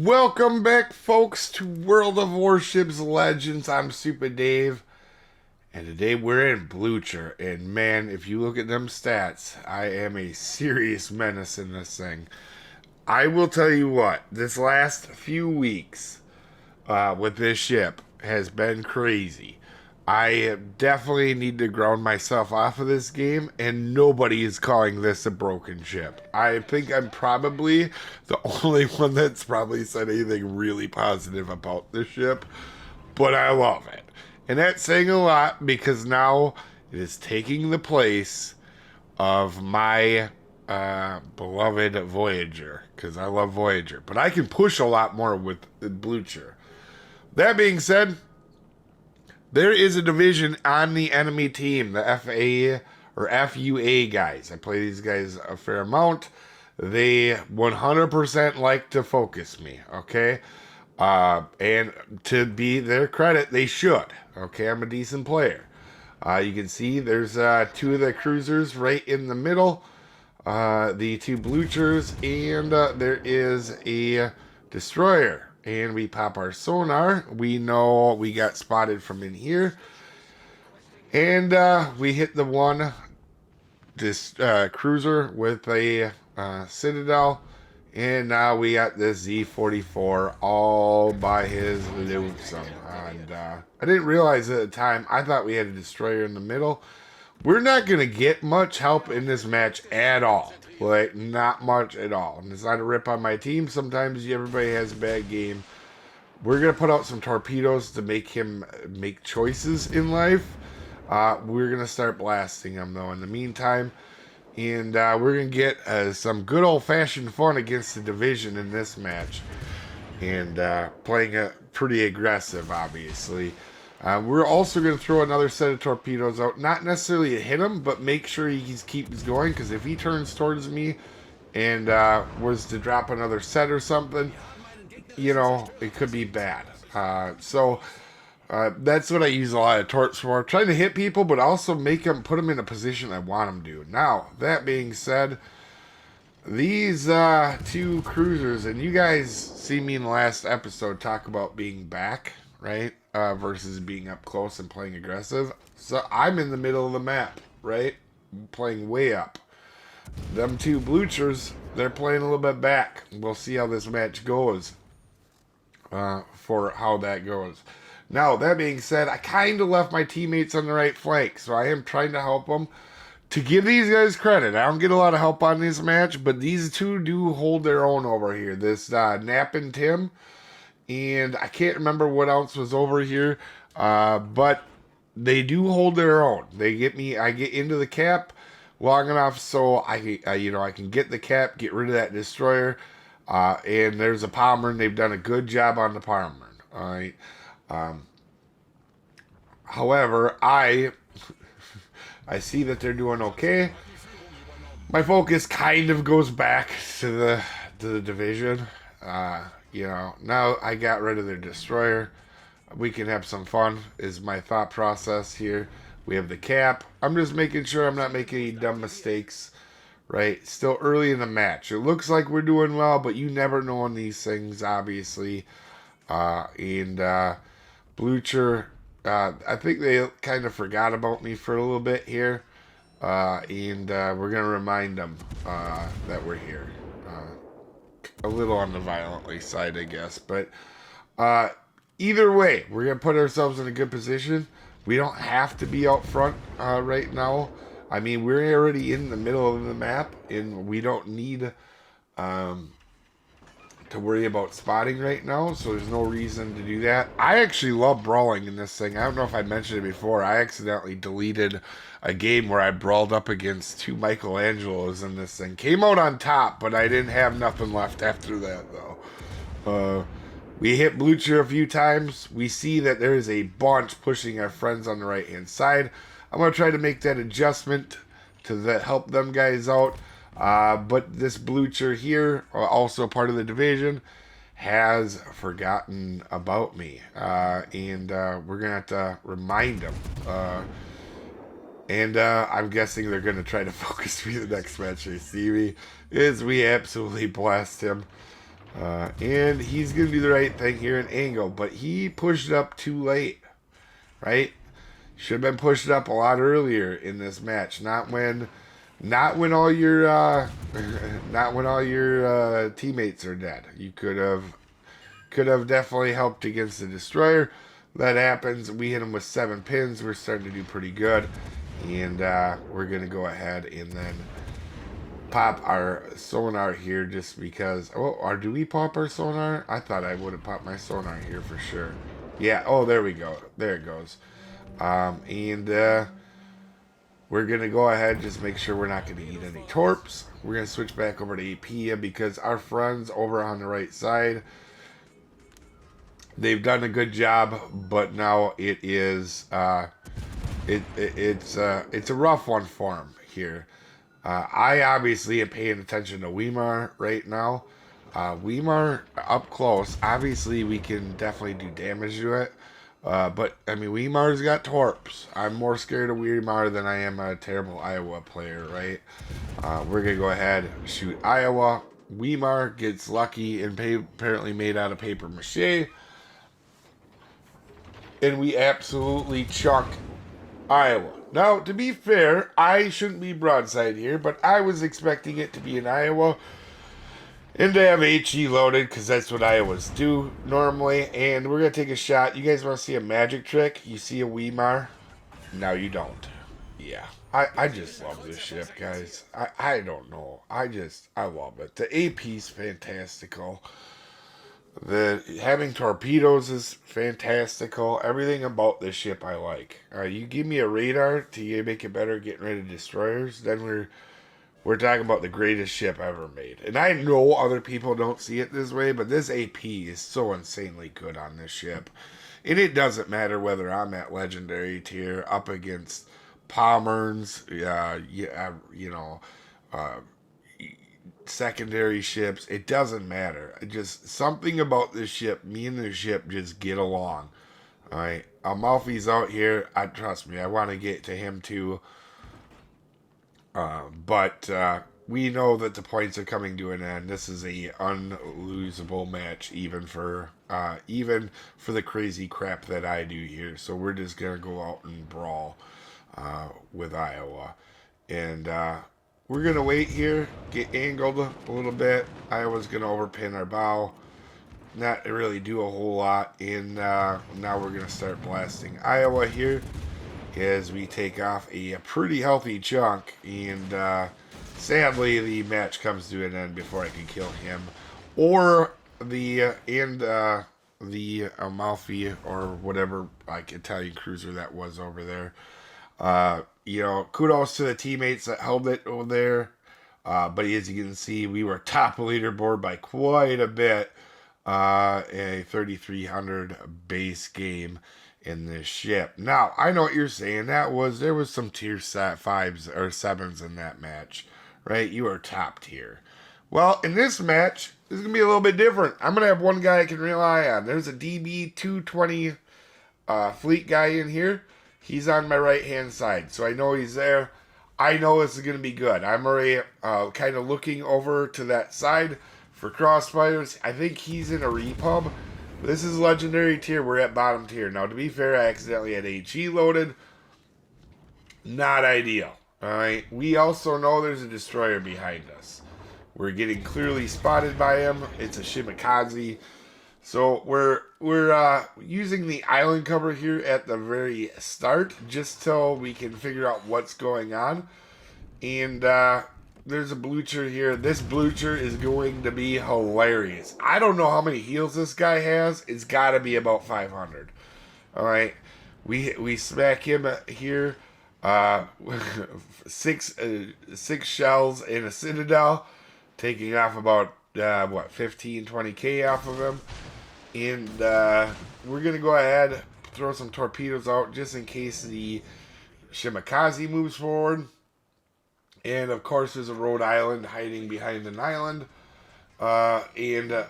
Welcome back, folks, to World of Warships Legends. I'm Soopa-Dave, and today we're in Blucher. And man, if you look at them stats, I am a serious menace in this thing. I will tell you what, this last few weeks with this ship has been crazy. I definitely need to ground myself off of this game, and nobody is calling this a broken ship. I think I'm probably the only one that's probably said anything really positive about this ship, but I love it. And that's saying a lot because now it is taking the place of my beloved Voyager, because I love Voyager, but I can push a lot more with Blucher. That being said, there is a division on the enemy team, the FA or FUA guys. I play these guys a fair amount. They 100% like to focus me, okay? And to be their credit, they should, okay? I'm a decent player. You can see there's two of the cruisers right in the middle, the two Bluchers, and there is a destroyer. And we pop our sonar. We know we got spotted from in here. And we hit the one cruiser with a Citadel. And now we got this Z-44 all by his lonesome. And I didn't realize at the time. I thought we had a destroyer in the middle. We're not going to get much help in this match at all. Like, not much at all. And it's not a rip on my team. Sometimes everybody has a bad game. We're going to put out some torpedoes to make him make choices in life. We're going to start blasting him, though, in the meantime. And we're going to get some good old-fashioned fun against the division in this match. And playing pretty aggressive, obviously. We're also going to throw another set of torpedoes out. Not necessarily to hit him, but make sure he keeps going. Because if he turns towards me and was to drop another set or something, you know, it could be bad. So that's what I use a lot of torps for. Trying to hit people, but also put them in a position I want them to. Now, that being said, these two cruisers, and you guys see me in the last episode talk about being back, right? Versus being up close and playing aggressive. So I'm in the middle of the map, right? Playing way up. Them two Bluchers, they're playing a little bit back. We'll see how this match goes. For how that goes. Now, that being said, I kind of left my teammates on the right flank, so I am trying to help them. To give these guys credit, I don't get a lot of help on this match, but these two do hold their own over here. This Nap and Tim, and I can't remember what else was over here, but they do hold their own. They get me. I get into the cap long enough so I can get the cap, get rid of that destroyer, and there's a Palmer, and they've done a good job on the Palmer. All right. However, I see that they're doing okay. My focus kind of goes back to the division. Now I got rid of their destroyer. We can have some fun, is my thought process here. We have the cap. I'm just making sure I'm not making any dumb mistakes, right? Still early in the match. It looks like we're doing well, but you never know on these things, obviously. Blucher, I think they kind of forgot about me for a little bit here. We're going to remind them that we're here. A little on the violently side, I guess. But either way, we're going to put ourselves in a good position. We don't have to be out front right now. I mean, we're already in the middle of the map, and we don't need to worry about spotting right now, so there's no reason to do that. I actually love brawling in this thing. I don't know if I mentioned it before. I accidentally deleted a game where I brawled up against two Michelangelos in this thing. Came out on top, but I didn't have nothing left after that, though. We hit Blucher a few times. We see that there is a bunch pushing our friends on the right-hand side. I'm going to try to make that adjustment to help them guys out. But this Blucher here, also part of the division, has forgotten about me. And we're going to have to remind them. I'm guessing they're going to try to focus me the next match they see me, is we absolutely blast him. And he's going to do the right thing here in angle, but he pushed it up too late, right? Should have been pushed up a lot earlier in this match, not when all your not when all your teammates are dead. You could have definitely helped against the destroyer. That happens. We hit him with 7 pins. We're starting to do pretty good, and we're gonna go ahead and then pop our sonar here just because. Oh, or do we pop our sonar? I thought I would have popped my sonar here for sure. Yeah. Oh, there we go. There it goes. And we're gonna go ahead, just make sure we're not gonna eat any torps. We're gonna switch back over to AP because our friends over on the right side, they've done a good job, but now it is it's a rough one for them here. I obviously am paying attention to Weimar right now. Weimar up close, obviously we can definitely do damage to it. But, I mean, Weimar's got torps. I'm more scared of Weimar than I am a terrible Iowa player, right? We're going to go ahead and shoot Iowa. Weimar gets lucky and apparently made out of paper mache. And we absolutely chunk Iowa. Now, to be fair, I shouldn't be broadside here, but I was expecting it to be in Iowa and to have HE loaded, because that's what Iowas do normally. And we're going to take a shot. You guys want to see a magic trick? You see a Weimar? No, you don't. Yeah. I just love this ship, guys. I don't know. I love it. The AP's fantastical. Having torpedoes is fantastical. Everything about this ship I like. You give me a radar to make it better getting rid of destroyers, then we're talking about the greatest ship ever made. And I know other people don't see it this way, but this AP is so insanely good on this ship. And it doesn't matter whether I'm at legendary tier up against Palmer's, secondary ships. It doesn't matter. Just something about this ship, me and this ship just get along. Alright, Amalfi's out here. Trust me, I want to get to him too. But we know that the points are coming to an end. This is a unlosable match, even for the crazy crap that I do here. So we're just gonna go out and brawl with Iowa, and we're gonna wait here, get angled a little bit. Iowa's gonna overpin our bow, not really do a whole lot, and now we're gonna start blasting Iowa here as we take off a pretty healthy chunk, and sadly the match comes to an end before I can kill him or the Amalfi or whatever like Italian cruiser that was over there. Kudos to the teammates that held it over there. But as you can see, we were top leaderboard by quite a bit. A 3,300 base game in this ship. Now, I know what you're saying. There was some tier 5s or 7s in that match, right? You are top tier. Well, in this match, this is going to be a little bit different. I'm going to have one guy I can rely on. There's a DB 220 fleet guy in here. He's on my right-hand side, so I know he's there. I know this is going to be good. I'm already kind of looking over to that side for crossfires. I think he's in a repub. This is legendary tier. We're at bottom tier. Now, to be fair, I accidentally had HE loaded. Not ideal. Alright. We also know there's a destroyer behind us. We're getting clearly spotted by him. It's a Shimakaze. So we're using the island cover here at the very start, just till we can figure out what's going on. And there's a blucher here. This blucher is going to be hilarious. I don't know how many heals this guy has. It's got to be about 500. All right, we smack him here. 6 shells in a citadel, taking off about 15-20k off of him. And we're going to go ahead, throw some torpedoes out just in case the Shimakaze moves forward. And, of course, there's a Rhode Island hiding behind an island. And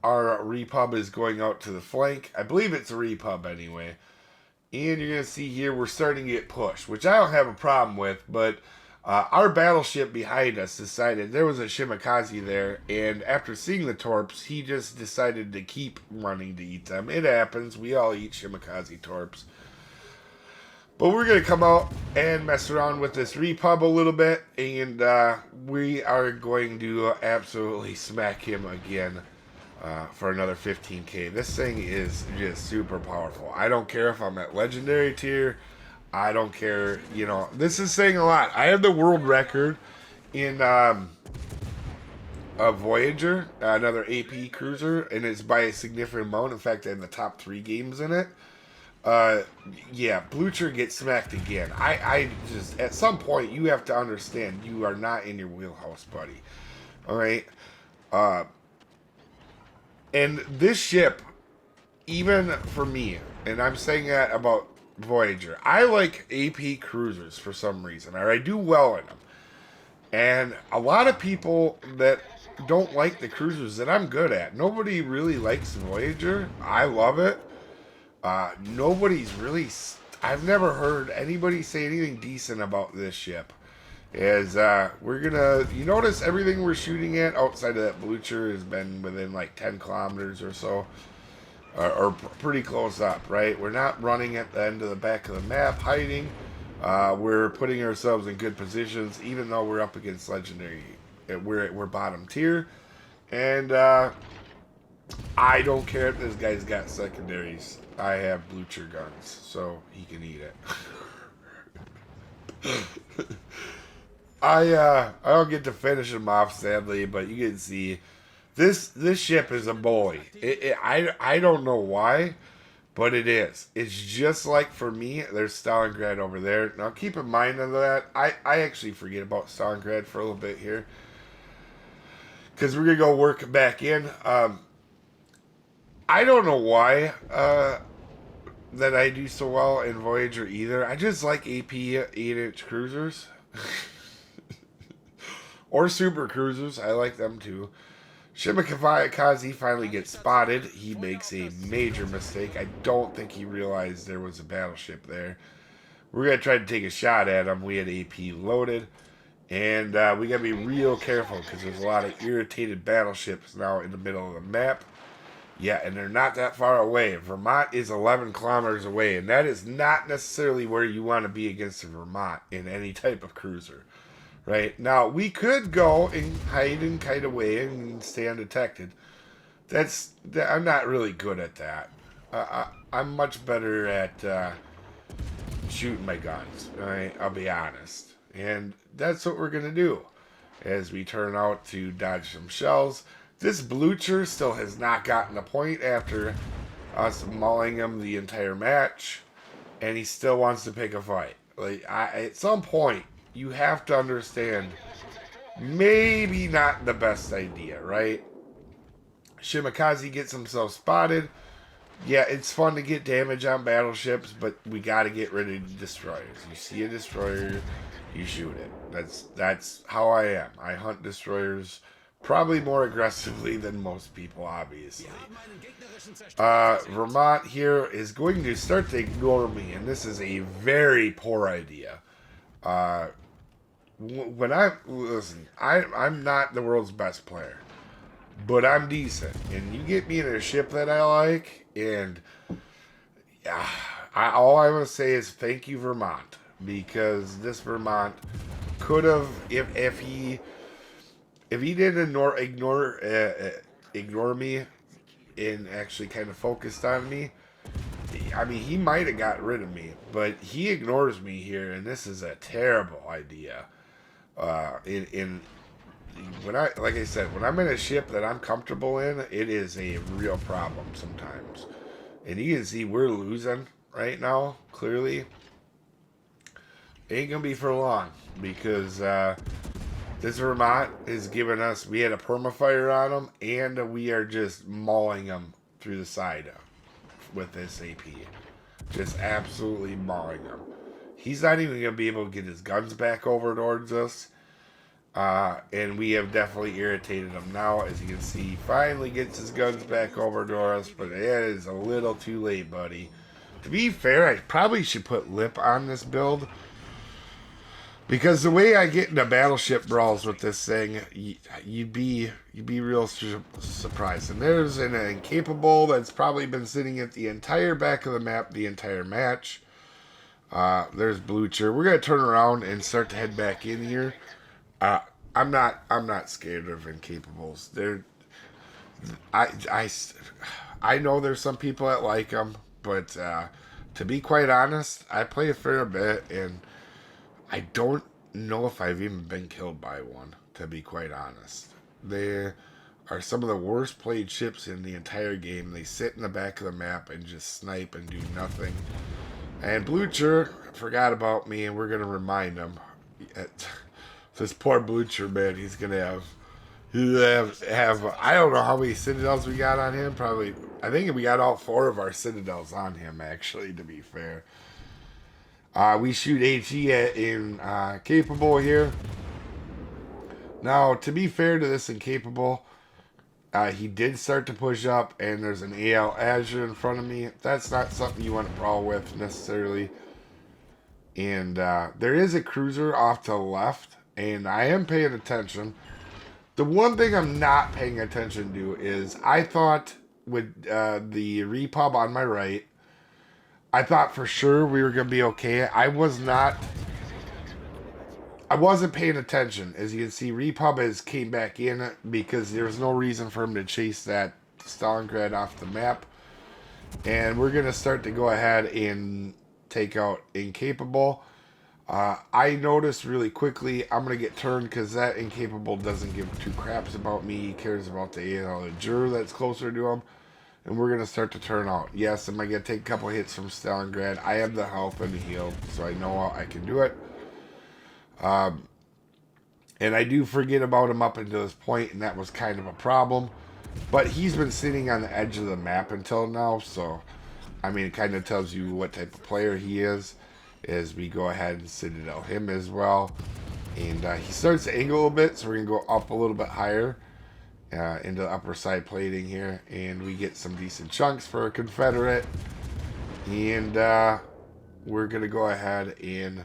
our repub is going out to the flank. I believe it's a repub anyway. And you're going to see here we're starting to get pushed, which I don't have a problem with. But Our battleship behind us decided there was a Shimakaze there, and after seeing the torps, he just decided to keep running to eat them. It happens. We all eat Shimakaze torps. But we're going to come out and mess around with this repub a little bit, and we are going to absolutely smack him again for another 15k. This thing is just super powerful. I don't care if I'm at legendary tier. I don't care. You know, this is saying a lot. I have the world record in a Voyager, another AP cruiser, and it's by a significant amount. In fact, I have the top 3 games in it. Yeah, Blucher gets smacked again. I just, at some point, you have to understand you are not in your wheelhouse, buddy. Alright? And this ship, even for me, and I'm saying that about Voyager, I like AP cruisers for some reason, or I do well in them. And a lot of people that don't like the cruisers that I'm good at, nobody really likes Voyager. I love it. Nobody's really, I've never heard anybody say anything decent about this ship. Is we're gonna, you notice everything we're shooting at outside of that Blucher has been within like 10 kilometers or so, or pretty close up, right? We're not running at the end of the back of the map hiding. We're putting ourselves in good positions, even though we're up against legendary. We're bottom tier, and I don't care if this guy's got secondaries. I have Blucher guns, so he can eat it. I don't get to finish him off, sadly, but you can see this ship is a bully. I don't know why, but it is. It's just like, for me, there's Stalingrad over there. Now keep in mind of that. I actually forget about Stalingrad for a little bit here, because we're gonna go work back in. I don't know why that I do so well in Voyager either. I just like AP 8-inch cruisers. Or super cruisers. I like them too. Shimakaze finally gets spotted. He makes a major mistake. I don't think he realized there was a battleship there. We're going to try to take a shot at him. We had AP loaded. And we got to be real careful, because there's a lot of irritated battleships now in the middle of the map. Yeah, and they're not that far away. Vermont is 11 kilometers away, and that is not necessarily where you want to be against a Vermont in any type of cruiser. Right? Now, we could go and hide and kite away and stay undetected. I'm not really good at that. I'm much better at shooting my guns. Right? I'll be honest. And that's what we're going to do as we turn out to dodge some shells. This Blucher still has not gotten a point after us mauling him the entire match, and he still wants to pick a fight. Like, at some point, you have to understand, maybe not the best idea, right? Shimakaze gets himself spotted. Yeah, it's fun to get damage on battleships, but we got to get rid of destroyers. You see a destroyer, you shoot it. That's how I am. I hunt destroyers probably more aggressively than most people, obviously. Vermont here is going to start to ignore me, and this is a very poor idea. Listen, I'm not the world's best player, but I'm decent, and you get me in a ship that I like, and all I want to say is thank you, Vermont, because this Vermont could have, if he didn't ignore me and actually kind of focused on me, I mean, he might have got rid of me, but he ignores me here, and this is a terrible idea. Like I said, when I'm in a ship that I'm comfortable in, it is a real problem sometimes. And you can see we're losing right now, clearly. Ain't gonna be for long, because this Vermont is giving us, we had a permafire on him, and we are just mauling him through the side with this AP. Just absolutely mauling him. He's not even going to be able to get his guns back over towards us. And we have definitely irritated him now. As you can see, he finally gets his guns back over to us, but it is a little too late, buddy. To be fair, I probably should put lip on this build, Because the way I get into battleship brawls with this thing, you'd be real surprised. And there's an incapable that's probably been sitting at the entire back of the map the entire match. There's Blucher. We're gonna turn around and start to head back in here. Uh, I'm not scared of incapables. I, I, I know there's some people that like them, but to be quite honest, I play a fair bit and I don't know if I've even been killed by one, to be quite honest. They are some of the worst played ships in the entire game. They sit in the back of the map and just snipe and do nothing. And Blucher forgot about me, and we're going to remind him. This poor Blucher, man, he's going to have I don't know how many citadels we got on him. Probably, I think we got all 4 of our citadels on him, actually, to be fair. We shoot HE in capable here. Now, to be fair to this incapable, he did start to push up, and there's an AL Azure in front of me. That's not something you want to brawl with necessarily. And there is a cruiser off to the left, and I am paying attention. The one thing I'm not paying attention to is I thought with the repub on my right, I thought for sure we were going to be okay. I wasn't paying attention. As you can see, Repub has came back in because there was no reason for him to chase that Stalingrad off the map. And we're going to start to go ahead and take out Incapable. I noticed really quickly I'm going to get turned because that Incapable doesn't give 2 craps about me. He cares about the Azure that's closer to him. And we're going to start to turn out. Yes, am I going to take a couple hits from Stalingrad? I have the health and the heal, so I know I can do it. And I do forget about him up until this point, and that was kind of a problem. But he's been sitting on the edge of the map until now, so, I mean, it kind of tells you what type of player he is, as we go ahead and citadel him as well. And he starts to angle a bit, so we're going to go up a little bit higher. Into the upper side plating here, and we get some decent chunks for a Confederate, and we're gonna go ahead and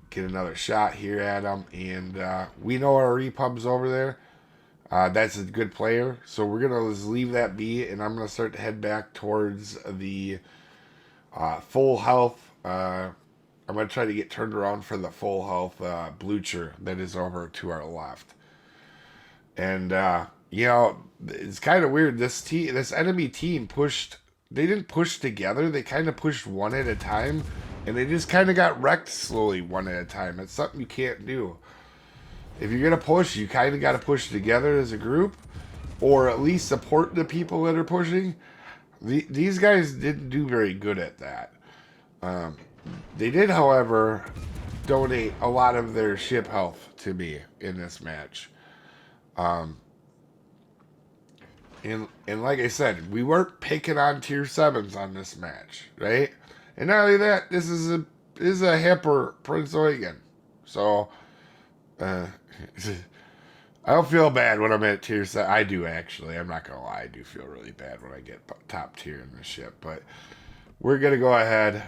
get another shot here at him. And we know our repub's over there. That's a good player, so we're gonna just leave that be, and I'm gonna start to head back towards the full health. I'm gonna try to get turned around for the full health Blucher that is over to our left. And, you know, it's kind of weird. This enemy team they didn't push together. They kind of pushed one at a time. And they just kind of got wrecked slowly one at a time. It's something you can't do. If you're going to push, you kind of got to push together as a group. Or at least support the people that are pushing. These guys didn't do very good at that. They did, however, donate a lot of their ship health to me in this match. And like I said, we weren't picking on tier 7s on this match, right? And not only that, this is a hipper Prince Eugen. So, I don't feel bad when I'm at tier 7. I do, actually. I'm not going to lie. I do feel really bad when I get top tier in this ship. But we're going to go ahead.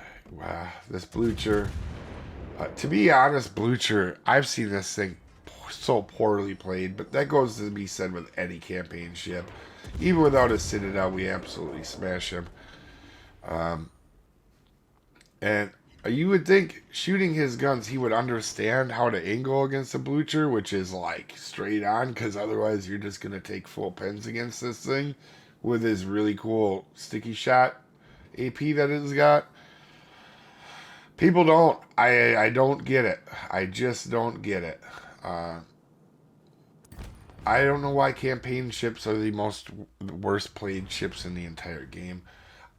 This Blucher. To be honest, Blucher, I've seen this thing so poorly played, but that goes to be said with any campaign ship. Even without a Citadel, we absolutely smash him. And you would think shooting his guns, he would understand how to angle against a Blucher, which is like straight on, because otherwise you're just going to take full pins against this thing with his really cool sticky shot AP that it's got. People don't. I don't get it. I just don't get it. I don't know why campaign ships are the worst played ships in the entire game.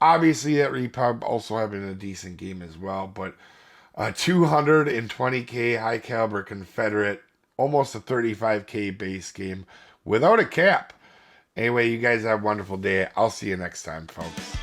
Obviously, that Repub also having a decent game as well, but a 220k high caliber Confederate, almost a 35k base game without a cap. Anyway, you guys have a wonderful day. I'll see you next time, folks.